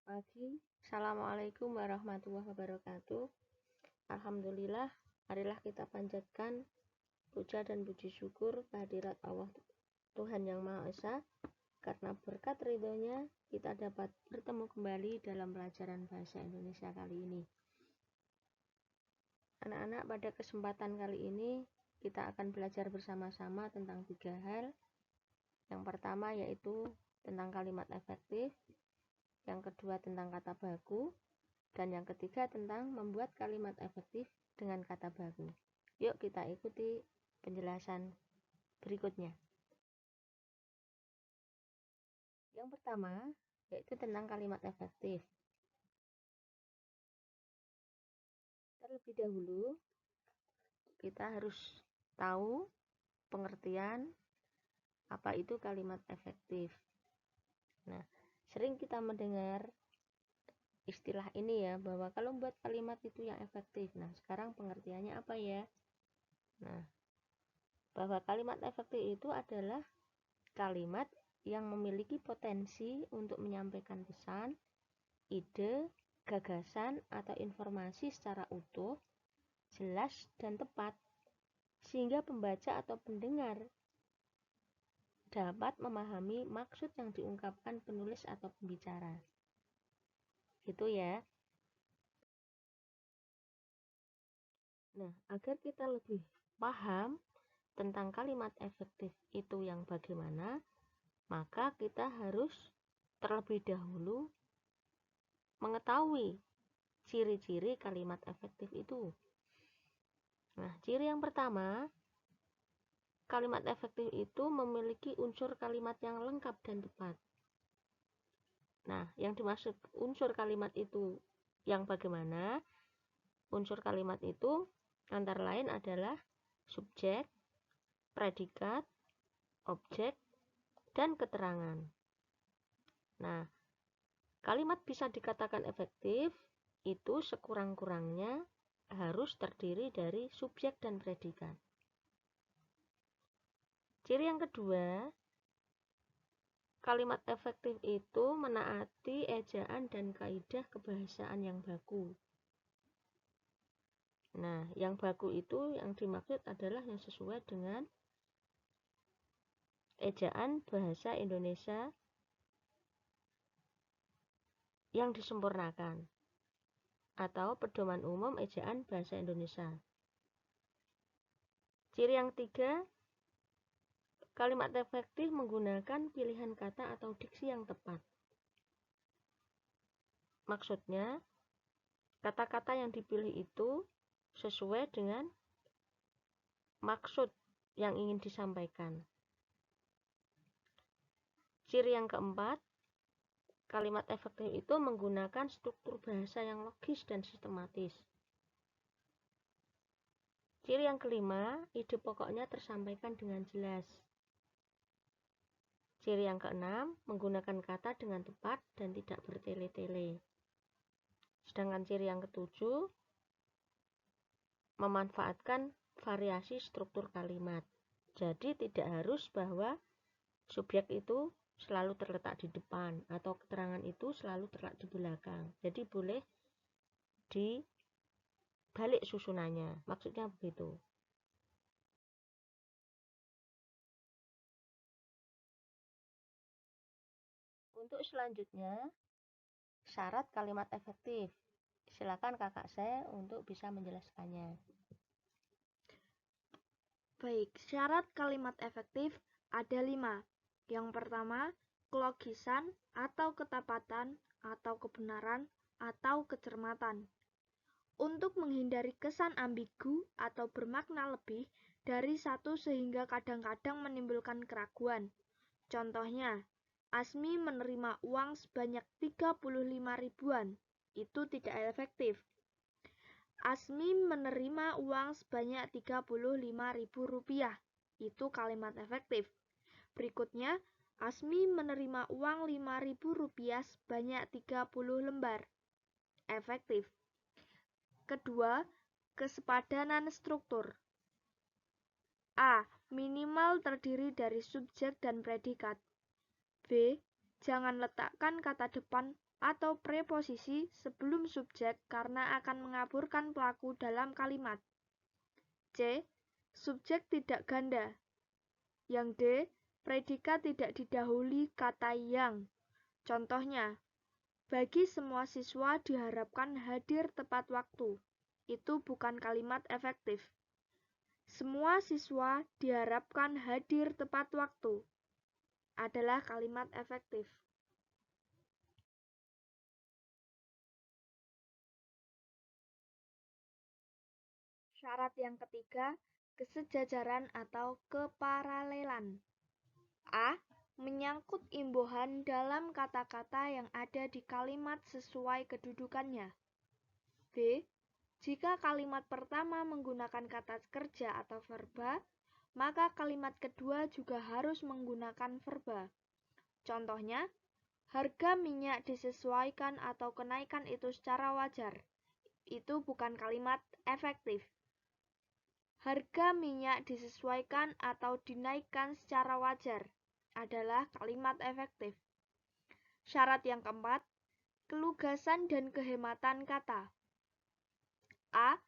Pagi. Assalamualaikum warahmatullahi wabarakatuh. Alhamdulillah, marilah kita panjatkan puja dan puji syukur kehadirat Allah Tuhan Yang Maha Esa, karena berkat ridhonya kita dapat bertemu kembali dalam pelajaran bahasa Indonesia kali ini. Anak-anak, pada kesempatan kali ini kita akan belajar bersama-sama tentang 3 hal. Yang pertama yaitu tentang kalimat efektif, yang kedua tentang kata baku, dan yang ketiga tentang membuat kalimat efektif dengan kata baku. Yuk kita ikuti penjelasan berikutnya. Yang pertama yaitu tentang kalimat efektif. Terlebih dahulu kita harus tahu pengertian apa itu kalimat efektif. Nah, sering kita mendengar istilah ini ya, bahwa kalau membuat kalimat itu yang efektif. Nah, sekarang pengertiannya apa ya? Nah, bahwa kalimat efektif itu adalah kalimat yang memiliki potensi untuk menyampaikan pesan, ide, gagasan, atau informasi secara utuh, jelas, dan tepat, sehingga pembaca atau pendengar dapat memahami maksud yang diungkapkan penulis atau pembicara. Gitu ya. Nah, agar kita lebih paham tentang kalimat efektif itu yang bagaimana, maka kita harus terlebih dahulu mengetahui ciri-ciri kalimat efektif itu. Nah, ciri yang pertama, kalimat efektif itu memiliki unsur kalimat yang lengkap dan tepat. Nah, yang dimaksud unsur kalimat itu yang bagaimana? Unsur kalimat itu antara lain adalah subjek, predikat, objek, dan keterangan. Nah, kalimat bisa dikatakan efektif itu sekurang-kurangnya harus terdiri dari subjek dan predikat. Ciri yang kedua, kalimat efektif itu menaati ejaan dan kaidah kebahasaan yang baku. Nah, yang baku itu yang dimaksud adalah yang sesuai dengan ejaan bahasa Indonesia yang disempurnakan atau pedoman umum ejaan bahasa Indonesia. Ciri yang ketiga, kalimat efektif menggunakan pilihan kata atau diksi yang tepat. Maksudnya, kata-kata yang dipilih itu sesuai dengan maksud yang ingin disampaikan. Ciri yang keempat, kalimat efektif itu menggunakan struktur bahasa yang logis dan sistematis. Ciri yang kelima, ide pokoknya tersampaikan dengan jelas. Ciri yang keenam, menggunakan kata dengan tepat dan tidak bertele-tele. Sedangkan ciri yang ketujuh, memanfaatkan variasi struktur kalimat. Jadi tidak harus bahwa subjek itu selalu terletak di depan atau keterangan itu selalu terletak di belakang. Jadi boleh dibalik susunannya. Maksudnya begitu. Untuk selanjutnya, syarat kalimat efektif. Silakan kakak saya untuk bisa menjelaskannya. Baik, syarat kalimat efektif ada 5. Yang pertama, kelogisan atau ketepatan atau kebenaran atau kecermatan. Untuk menghindari kesan ambigu atau bermakna lebih dari satu sehingga kadang-kadang menimbulkan keraguan. Contohnya, Asmi menerima uang sebanyak 35 ribuan. Itu tidak efektif. Asmi menerima uang sebanyak 35.000 rupiah. Itu kalimat efektif. Berikutnya, Asmi menerima uang 5.000 rupiah sebanyak 30 lembar. Efektif. Kedua, kesepadanan struktur. A. Minimal terdiri dari subjek dan predikat. B. Jangan letakkan kata depan atau preposisi sebelum subjek karena akan mengaburkan pelaku dalam kalimat. C. Subjek tidak ganda. Yang D. Predikat tidak didahului kata yang. Contohnya, bagi semua siswa diharapkan hadir tepat waktu. Itu bukan kalimat efektif. Semua siswa diharapkan hadir tepat waktu adalah kalimat efektif. Syarat yang ketiga, kesejajaran atau keparalelan. A. Menyangkut imbuhan dalam kata-kata yang ada di kalimat sesuai kedudukannya. B. Jika kalimat pertama menggunakan kata kerja atau verba, maka kalimat kedua juga harus menggunakan verba. Contohnya, harga minyak disesuaikan atau kenaikan itu secara wajar. Itu bukan kalimat efektif. Harga minyak disesuaikan atau dinaikkan secara wajar adalah kalimat efektif. Syarat yang keempat, kelugasan dan kehematan kata. A.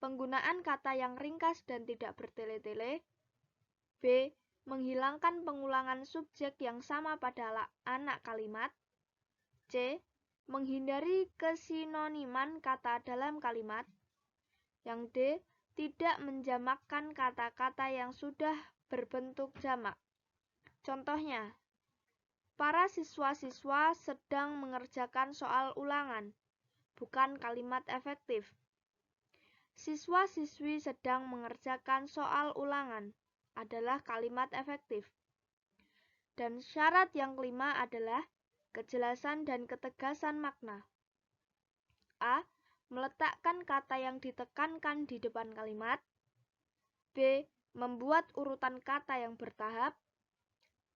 Penggunaan kata yang ringkas dan tidak bertele-tele. B. Menghilangkan pengulangan subjek yang sama pada anak kalimat. C. Menghindari kesinoniman kata dalam kalimat. Yang D. Tidak menjamakkan kata-kata yang sudah berbentuk jamak. Contohnya, para siswa-siswa sedang mengerjakan soal ulangan, bukan kalimat efektif. Siswa-siswi sedang mengerjakan soal ulangan adalah kalimat efektif. Dan syarat yang kelima adalah kejelasan dan ketegasan makna. A. Meletakkan kata yang ditekankan di depan kalimat. B. Membuat urutan kata yang bertahap.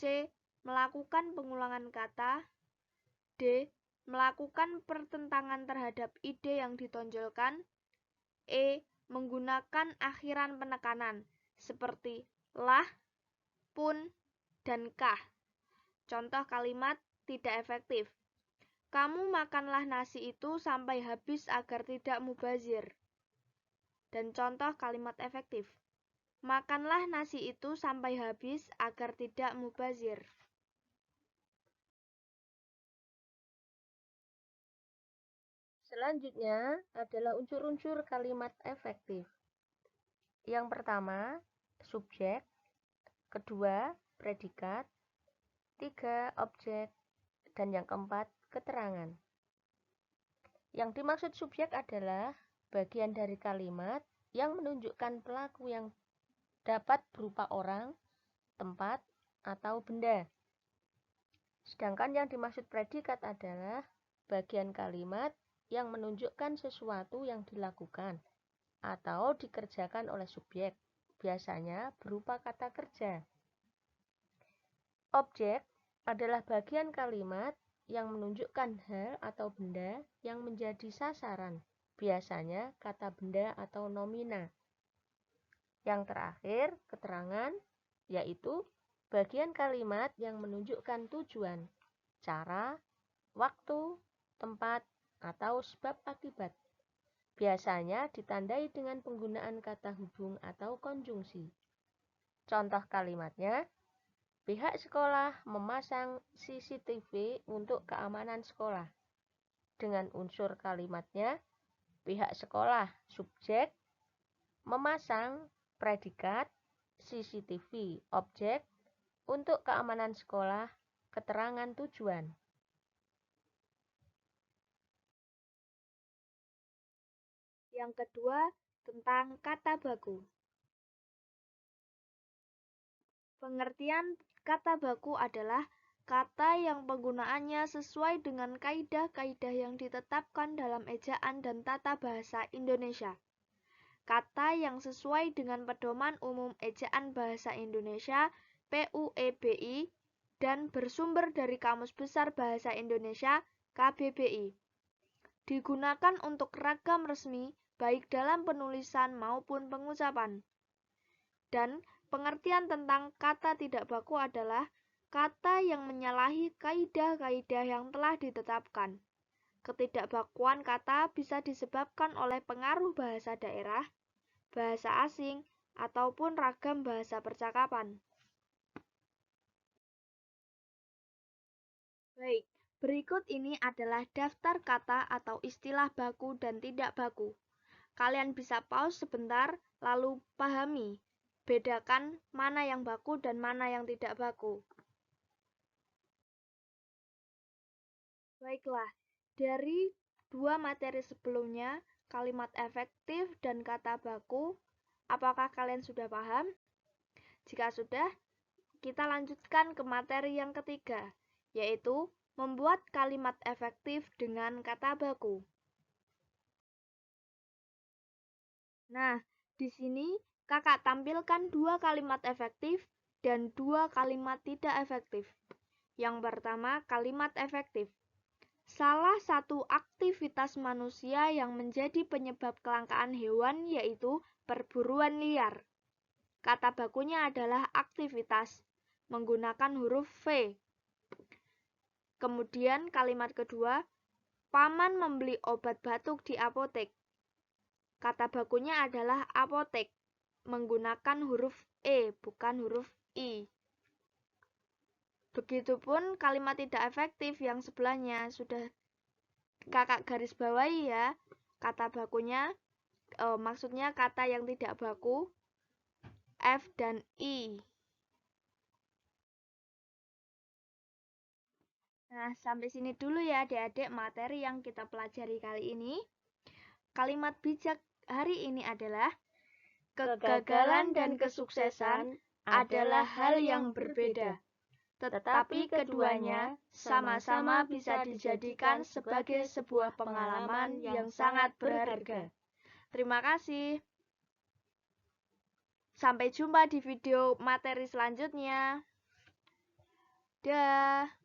C. Melakukan pengulangan kata. D. Melakukan pertentangan terhadap ide yang ditonjolkan. E. Menggunakan akhiran penekanan seperti lah, pun, dan kah. Contoh kalimat tidak efektif. Kamu makanlah nasi itu sampai habis agar tidak mubazir. Dan contoh kalimat efektif. Makanlah nasi itu sampai habis agar tidak mubazir. Selanjutnya adalah unsur-unsur kalimat efektif. Yang pertama, subjek. Kedua, predikat. Tiga, objek. Dan yang keempat, keterangan. Yang dimaksud subjek adalah bagian dari kalimat yang menunjukkan pelaku yang dapat berupa orang, tempat, atau benda. Sedangkan yang dimaksud predikat adalah bagian kalimat yang menunjukkan sesuatu yang dilakukan atau dikerjakan oleh subjek, biasanya berupa kata kerja. Objek adalah bagian kalimat yang menunjukkan hal atau benda yang menjadi sasaran, biasanya kata benda atau nomina. Yang terakhir, keterangan, yaitu bagian kalimat yang menunjukkan tujuan, cara, waktu, tempat, atau sebab akibat. Biasanya ditandai dengan penggunaan kata hubung atau konjungsi. Contoh kalimatnya, pihak sekolah memasang CCTV untuk keamanan sekolah. Dengan unsur kalimatnya, pihak sekolah subjek, memasang predikat, CCTV objek, untuk keamanan sekolah, keterangan tujuan. Yang kedua, tentang kata baku. Pengertian kata baku adalah kata yang penggunaannya sesuai dengan kaidah-kaidah yang ditetapkan dalam ejaan dan tata bahasa Indonesia. Kata yang sesuai dengan pedoman umum ejaan bahasa Indonesia PUEBI dan bersumber dari Kamus Besar Bahasa Indonesia KBBI. Digunakan untuk ragam resmi baik dalam penulisan maupun pengucapan. Dan pengertian tentang kata tidak baku adalah kata yang menyalahi kaidah-kaidah yang telah ditetapkan. Ketidakbakuan kata bisa disebabkan oleh pengaruh bahasa daerah, bahasa asing, ataupun ragam bahasa percakapan. Baik, berikut ini adalah daftar kata atau istilah baku dan tidak baku. Kalian bisa pause sebentar, lalu pahami, bedakan mana yang baku dan mana yang tidak baku. Baiklah, dari dua materi sebelumnya, kalimat efektif dan kata baku, apakah kalian sudah paham? Jika sudah, kita lanjutkan ke materi yang ketiga, yaitu membuat kalimat efektif dengan kata baku. Nah, di sini kakak tampilkan dua kalimat efektif dan dua kalimat tidak efektif. Yang pertama, kalimat efektif. Salah satu aktivitas manusia yang menjadi penyebab kelangkaan hewan yaitu perburuan liar. Kata bakunya adalah aktivitas, menggunakan huruf V. Kemudian kalimat kedua, paman membeli obat batuk di apotek. Kata bakunya adalah apotek, menggunakan huruf E, bukan huruf I. Begitupun kalimat tidak efektif yang sebelahnya sudah kakak garis bawahi ya. Kata bakunya, maksudnya kata yang tidak baku, F dan I. Nah, sampai sini dulu ya adik-adik materi yang kita pelajari kali ini. Kalimat bijak hari ini adalah, kegagalan dan kesuksesan adalah hal yang berbeda. Tetapi keduanya sama-sama bisa dijadikan sebagai sebuah pengalaman yang sangat berharga. Terima kasih. Sampai jumpa di video materi selanjutnya. Dah.